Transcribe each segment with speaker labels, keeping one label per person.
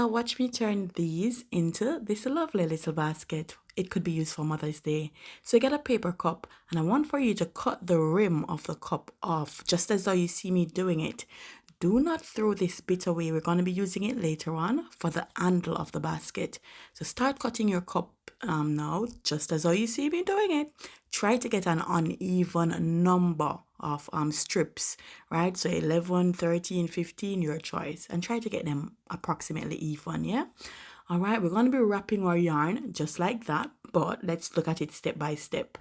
Speaker 1: watch me turn these into this lovely little basket. It could be used for Mother's Day. So you get a paper cup, and I want for you to cut the rim of the cup off, just as though you see me doing it. Do not throw this bit away. We're going to be using it later on for the handle of the basket. So start cutting your cup now, just as though you see me doing it. Try to get an uneven number of strips, right? So 11, 13, 15, your choice, and try to get them approximately even. Yeah. All right, we're going to be wrapping our yarn just like that, but let's look at it step by step.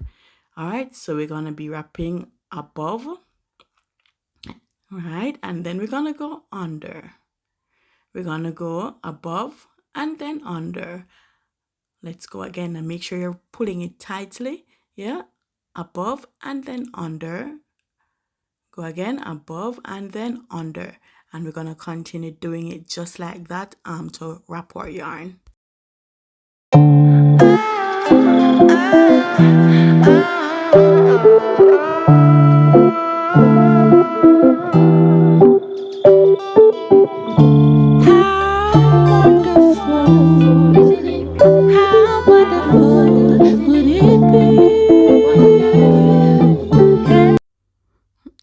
Speaker 1: All right, so we're going to be wrapping above, right, and then we're going to go under. We're going to go above and then under. Let's go again and make sure you're pulling it tightly. Yeah, above and then under. Go again, above and then under. And we're going to continue doing it just like that to wrap our yarn.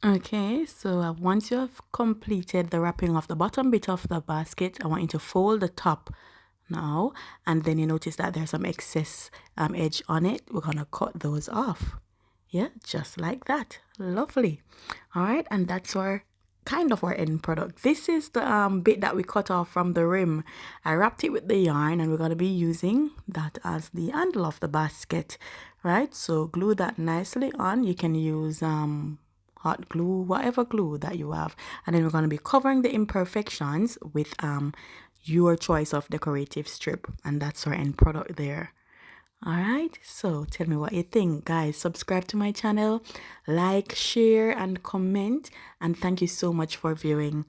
Speaker 1: Okay, so once you have completed the wrapping of the bottom bit of the basket, I want you to fold the top now, and then you notice that there's some excess edge on it. We're gonna cut those off. Yeah, just like that. Lovely. All right, and that's our kind of our end product. This is the bit that we cut off from the rim. I wrapped it with the yarn, and we're going to be using that as the handle of the basket, right? So glue that nicely on. You can use hot glue, whatever glue that you have, and then we're going to be covering the imperfections with your choice of decorative strip, and that's our end product there. All right, so tell me what you think, guys. Subscribe to my channel, like, share, and comment, and thank you so much for viewing.